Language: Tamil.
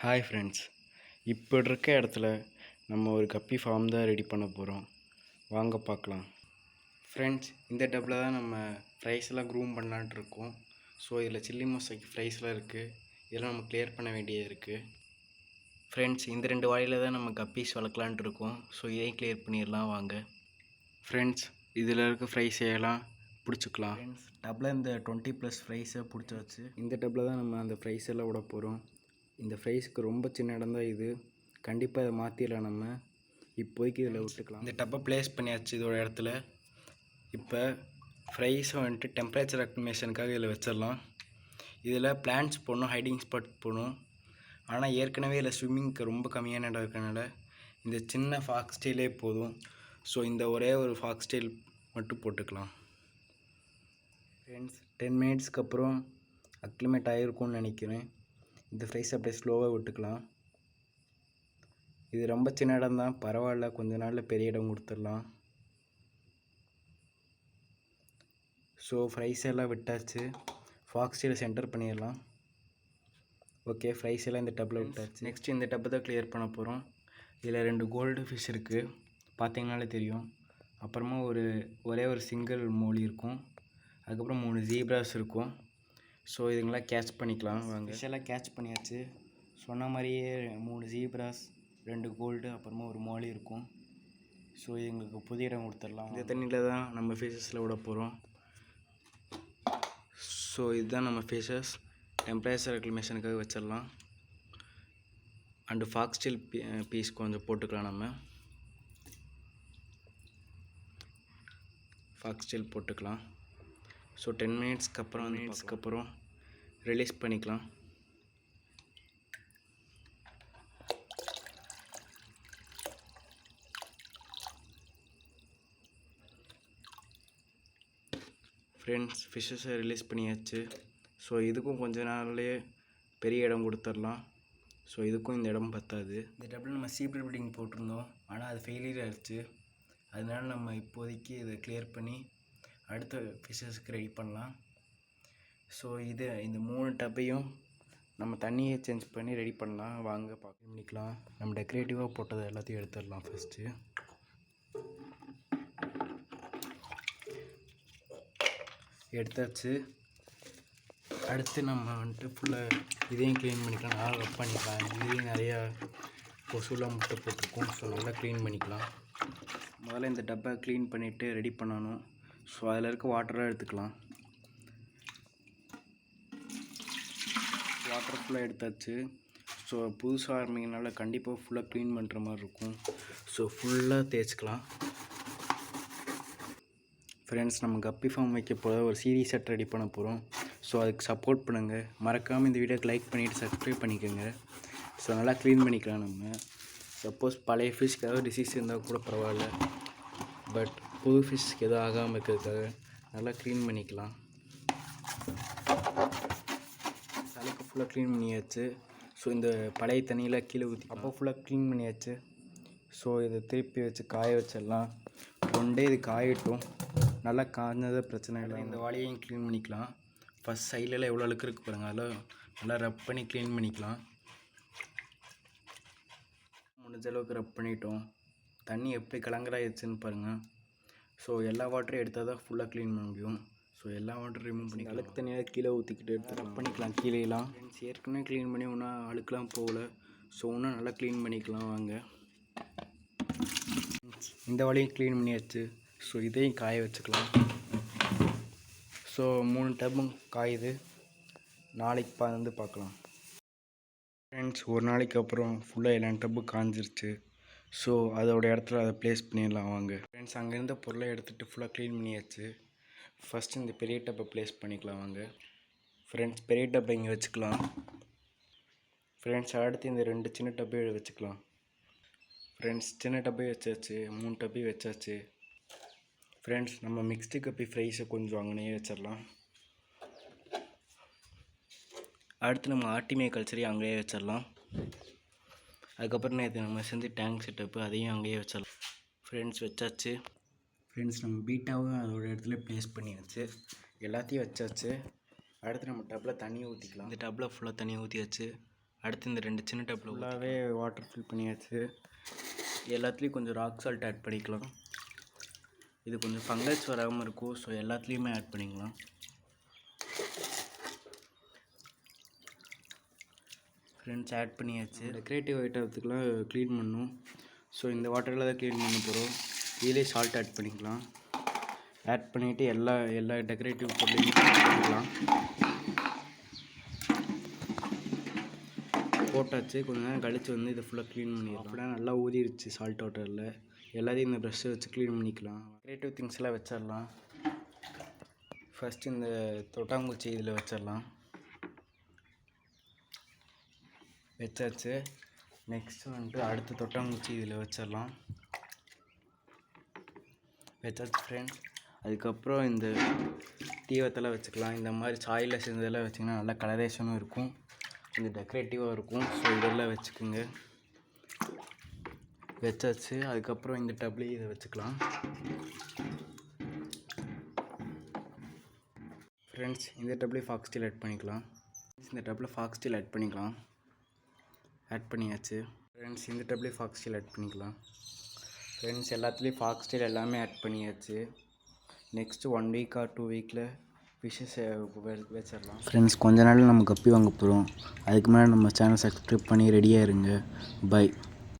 ஹாய் ஃப்ரெண்ட்ஸ், இப்போ இருக்க இடத்துல நம்ம ஒரு கப்பி ஃபார்ம் தான் ரெடி பண்ண போகிறோம். வாங்க பார்க்கலாம். ஃப்ரெண்ட்ஸ், இந்த டப்பில் தான் நம்ம ஃப்ரைஸ்லாம் க்ரூம் பண்ணலான்ட்டு இருக்கோம். ஸோ இதில் சில்லி மொசைக் ஃப்ரைஸ்லாம் இருக்குது. இதெல்லாம் நம்ம கிளியர் பண்ண வேண்டியது இருக்குது. ஃப்ரெண்ட்ஸ், இந்த 2 வாழையில் தான் நம்ம கப்பீஸ் வளர்க்கலான்ட்டு இருக்கோம். ஸோ இதையும் கிளியர் பண்ணிடலாம் வாங்க. ஃப்ரெண்ட்ஸ், இதில் இருக்க ஃப்ரைஸ் எல்லாம் பிடிச்சிக்கலாம். ஃப்ரெண்ட்ஸ், டப்பில் இந்த 20+ ஃப்ரைஸை பிடிச்சி வச்சு இந்த டப்பில் தான் நம்ம அந்த ஃப்ரைஸ் எல்லாம் விட போகிறோம். இந்த ஃப்ரைஸ்க்கு ரொம்ப சின்ன இடம் தான் இது. கண்டிப்பாக இதை மாற்றிடலாம். நம்ம இப்போதைக்கு இதில் விட்டுக்கலாம். இந்த டப்பை ப்ளேஸ் பண்ணியாச்சு இதோட இடத்துல. இப்போ ஃப்ரைஸை வந்துட்டு டெம்பரேச்சர் அக்டிமேஷனுக்காக இதில் வச்சிடலாம். இதில் பிளான்ட்ஸ் போடணும், ஹைடிங் ஸ்பாட் போடணும். ஆனால் ஏற்கனவே இதில் ஸ்விம்மிங்க்கு ரொம்ப கம்மியான இடம் இருக்கிறனால இந்த சின்ன ஃபாக்ஸ் டெயிலே போதும். ஸோ இந்த ஒரே ஒரு ஃபாக்ஸ் டெயில் மட்டும் போட்டுக்கலாம். ஃப்ரெண்ட்ஸ், 10 மினிட்ஸ்க்கு அப்புறம் அக்ளிமேட் ஆகிருக்கும்னு நினைக்கிறேன். இந்த ஃப்ரைஸ் அப்படியே ஸ்லோவாக விட்டுக்கலாம். இது ரொம்ப சின்ன இடம் தான், பரவாயில்ல, கொஞ்ச நாளில் பெரிய இடம் கொடுத்துடலாம். ஸோ ஃப்ரைஸ் எல்லாம் விட்டாச்சு. ஃபாக்ஸ் டெயில் சென்டர் பண்ணிடலாம். ஓகே, ஃப்ரைஸ் எல்லாம் இந்த டப்பில் விட்டாச்சு. நெக்ஸ்ட் இந்த டப்பை தான் கிளியர் பண்ண போகிறோம். இதில் 2 கோல்டு ஃபிஷ் இருக்குது, பார்த்தீங்கனாலே தெரியும். அப்புறமா ஒரே ஒரு சிங்கிள் மோலி இருக்கும். அதுக்கப்புறம் 3 ஜீப்ராஸ் இருக்கும். ஸோ இதுங்களாம் கேட்ச் பண்ணிக்கலாம் வாங்க. ஃபிஷ்ஷெல்லாம் கேட்ச் பண்ணியாச்சு. சொன்ன மாதிரியே 3 ஜீப்ராஸ், 2 கோல்டு, அப்புறமா ஒரு மோலி இருக்கும். ஸோ எங்களுக்கு புதிய இடம் கொடுத்துடலாம். இந்த தண்ணியில் தான் நம்ம ஃபிஷஸில் விட போகிறோம். ஸோ இதுதான் நம்ம ஃபிஷஸ். டெம்பரேச்சர் அக்ளிமேஷனுக்காக வச்சிடலாம். அண்டு ஃபாக்ஸ் டெயில் பீஸ் கொஞ்சம் போட்டுக்கலாம். நம்ம ஃபாக்ஸ் டெயில் போட்டுக்கலாம். ஸோ 10 மினிட்ஸ்க்கு அப்புறம் ரிலீஸ் பண்ணிக்கலாம். ஃப்ரெண்ட்ஸ், ஃபிஷ்ஷஸை ரிலீஸ் பண்ணியாச்சு. ஸோ இதுக்கும் கொஞ்ச நாள்லேயே பெரிய இடம் கொடுத்துடலாம். ஸோ இதுக்கும் இந்த இடம் பத்தாது. இந்த டப்பில் நம்ம சீப்ரல் ப்ரீடிங் போட்டிருந்தோம், ஆனால் அது ஃபெயிலியர் ஆகிடுச்சு. அதனால நம்ம இப்போதைக்கு இதை கிளியர் பண்ணி அடுத்த ஃபிஷ்ஷஸ்க்கு ரெடி பண்ணலாம். ஸோ இந்த 3 டப்பையும் நம்ம தண்ணியை சேஞ்ச் பண்ணி ரெடி பண்ணலாம். வாங்க பண்ணிக்கலாம். நம்ம டெக்கரேட்டிவாக போட்டதை எல்லாத்தையும் எடுத்துடலாம். ஃபஸ்ட்டு எடுத்தாச்சு. அடுத்து நம்ம வந்துட்டு ஃபுல்லாக இதையும் க்ளீன் பண்ணிக்கலாம். நல்லா ரப் பண்ணிக்கலாம். இதுலேயும் நிறையா கொசுலாம் முட்டை போட்டிருக்கோம். ஸோ நல்லா க்ளீன் பண்ணிக்கலாம். முதல்ல இந்த டப்பை க்ளீன் பண்ணிவிட்டு ரெடி பண்ணணும். ஸோ அதில் இருக்க வாட்டராக எடுத்துக்கலாம். வாட்டர் ஃபுல்லாக எடுத்தாச்சு. ஸோ புதுசாக ஆரம்பிக்கிறனால கண்டிப்பாக ஃபுல்லாக க்ளீன் பண்ணுற மாதிரி இருக்கும். ஸோ ஃபுல்லாக தேய்ச்சிக்கலாம். ஃப்ரெண்ட்ஸ், நம்ம கப்பி ஃபார்ம் வைக்க போகிற ஒரு சீரீஸ் செட் ரெடி பண்ண போகிறோம். ஸோ அதுக்கு சப்போர்ட் பண்ணுங்கள். மறக்காமல் இந்த வீடியோக்கு லைக் பண்ணிவிட்டு சப்ஸ்கிரைப் பண்ணிக்கோங்க. ஸோ நல்லா க்ளீன் பண்ணிக்கலாம். நம்ம சப்போஸ் பழைய ஃபிஷ்க்கு ஏதாவது டிசீஸ் இருந்தால் கூட பரவாயில்ல, பட் புது ஃபிஷ்க்கு எதுவும் ஆகாமல் இருக்கிறதுக்காக நல்லா க்ளீன் பண்ணிக்கலாம். தலைக்கு ஃபுல்லாக க்ளீன் பண்ணியாச்சு. ஸோ இந்த பழைய தண்ணியில் கீழே ஊற்றி அப்போ ஃபுல்லாக க்ளீன் பண்ணியாச்சு. ஸோ இதை திருப்பி வச்சு காய வச்சிடலாம். 1 டே இது காயட்டும். நல்லா காய்ஞ்சதை பிரச்சனை இல்லை. இந்த வாளியையும் க்ளீன் பண்ணிக்கலாம். ஃபஸ்ட் சைட்லலாம் எவ்வளோ அழுக்கு இருக்குது பாருங்கள், அதெல்லாம் நல்லா ரப் பண்ணி க்ளீன் பண்ணிக்கலாம். முடிஞ்ச அளவுக்கு ரப் பண்ணிட்டோம். தண்ணி எப்படி கலங்கராயிடுச்சுன்னு பாருங்கள். ஸோ எல்லா வாட்டரையும் எடுத்தால் தான் ஃபுல்லாக க்ளீன் பண்ண முடியும். ஸோ எல்லா வாட்டரும் ரிமூவ் பண்ணி அழுக்கு தண்ணியாக கீழே ஊற்றிக்கிட்டு எடுத்து ரப் பண்ணிக்கலாம். கீழேலாம் ஏற்கனவே க்ளீன் பண்ணி ஒன்றும் அழுக்கெலாம் போகல. ஸோ இன்னும் நல்லா க்ளீன் பண்ணிக்கலாம் வாங்க. இந்த வழியும் க்ளீன் பண்ணியாச்சு. ஸோ இதையும் காய வச்சுக்கலாம். ஸோ 3 டப்பும் காயுது. நாளைக்கு வந்து பார்க்கலாம். ஃப்ரெண்ட்ஸ், ஒரு நாளைக்கு அப்புறம் ஃபுல்லாக எல்லா டப்பும் காஞ்சிருச்சு. ஸோ அதோட இடத்துல அதை ப்ளேஸ் பண்ணிடலாம் வாங்க. ஃப்ரெண்ட்ஸ், அங்கேருந்த பொருளை எடுத்துகிட்டு ஃபுல்லாக க்ளீன் பண்ணியாச்சு. ஃபஸ்ட்டு இந்த பெரிய டப்பை ப்ளேஸ் பண்ணிக்கலாம் வாங்க. ஃப்ரெண்ட்ஸ், பெரிய டப்பை இங்கே வச்சுக்கலாம். ஃப்ரெண்ட்ஸ், அடுத்து இந்த 2 சின்ன டப்பையை வச்சுக்கலாம். ஃப்ரெண்ட்ஸ், சின்ன டப்பையும் வச்சாச்சு, 3 டப்பையும் வச்சாச்சு. ஃப்ரெண்ட்ஸ், நம்ம மிக்ஸ்டு கப்பி ஃப்ரைஸை கொஞ்சம் அங்கேயே வச்சிடலாம். அடுத்து நம்ம ஆர்டிமியா கல்ச்சரையும் அங்கேயே வச்சிடலாம். அதுக்கப்புறம் நேற்று நம்ம செஞ்சு டேங்க் செட்டப்பு அதையும் அங்கேயே வச்சிடலாம். ஃப்ரெண்ட்ஸ், வச்சாச்சு. ஃப்ரெண்ட்ஸ், நம்ம பீட்டாவும் அதோட இடத்துல ப்ளேஸ் பண்ணியாச்சு. எல்லாத்தையும் வச்சாச்சு. அடுத்து நம்ம டப்பில் தண்ணி ஊற்றிக்கலாம். இந்த டப்பில் ஃபுல்லாக தண்ணி ஊற்றியாச்சு. அடுத்து இந்த 2 சின்ன டப்பில் ஃபுல்லாகவே வாட்டர் ஃபில் பண்ணியாச்சு. எல்லாத்துலேயும் கொஞ்சம் ராக் சால்ட் ஆட் பண்ணிக்கலாம். இது கொஞ்சம் ஃபங்கஸ் வராமல் இருக்கும். ஸோ எல்லாத்துலேயுமே ஆட் பண்ணிக்கலாம். ஃப்ரெண்ட்ஸ் ஆட் பண்ணியாச்சு. டெக்கரேட்டிவ் ஐட்டத்துக்கெலாம் க்ளீன் பண்ணணும். ஸோ இந்த வாட்டரில் தான் க்ளீன் பண்ண போகிறோம். இதிலே சால்ட் ஆட் பண்ணிக்கலாம். ஆட் பண்ணிவிட்டு எல்லா டெக்கரேட்டிவ் பொருளையும் போட்டுக்கலாம். போட்டாச்சு. கொஞ்ச நேரம் கழித்து வந்து இதை ஃபுல்லாக க்ளீன் பண்ணிடலாம். அப்படியே நல்லா ஊதிடுச்சு சால்ட் வாட்டரில். எல்லாத்தையும் இந்த ப்ரஷ்ஷை வச்சு க்ளீன் பண்ணிக்கலாம். டெக்கரேட்டிவ் திங்ஸ் எல்லாம் வச்சிடலாம். ஃபஸ்ட்டு இந்த தொட்டாங்குச்சி இதில் வச்சிடலாம். வச்சாச்சு. நெக்ஸ்ட்டு வந்துட்டு அடுத்த தொட்டாங்குச்சி இதில் வச்சிடலாம். வச்சாச்சு ஃப்ரெண்ட்ஸ். அதுக்கப்புறம் இந்த தீவத்தெல்லாம் வச்சுக்கலாம். இந்த மாதிரி சாயில் செஞ்சதெல்லாம் வச்சிங்கன்னா நல்லா கலரேஷனும் இருக்கும், கொஞ்சம் டெக்கரேட்டிவாக இருக்கும். ஸோ இதெல்லாம் வச்சுக்கோங்க. வச்சாச்சு. அதுக்கப்புறம் இந்த டப்லேயே இதை வச்சுக்கலாம். ஃப்ரெண்ட்ஸ் இந்த டப்லேயே ஃபாக்ஸ் ஸ்டீல் ஆட் பண்ணிக்கலாம். இந்த டப்பில் ஃபாக்ஸ் ஸ்டீல் ஆட் பண்ணிக்கலாம். ஆட் பண்ணியாச்சு. ஃப்ரெண்ட்ஸ் இந்த டப்லேயே ஃபாக்ஸ் ஸ்டீல் ஆட் பண்ணிக்கலாம். ஃப்ரெண்ட்ஸ் எல்லாத்துலேயும் ஃபாக்ஸ் ஸ்டீல் எல்லாமே ஆட் பண்ணியாச்சு. நெக்ஸ்ட்டு 1 வீக் ஆர் 2 வீக்கில் ஃபிஷ்ஷஸ் வச்சிடலாம். ஃப்ரெண்ட்ஸ் கொஞ்ச நாள் நம்ம கப்பி வாங்க போகிறோம். அதுக்கு மேலே நம்ம சேனல் சப்ஸ்கிரைப் பண்ணி ரெடியாக இருங்க. பை.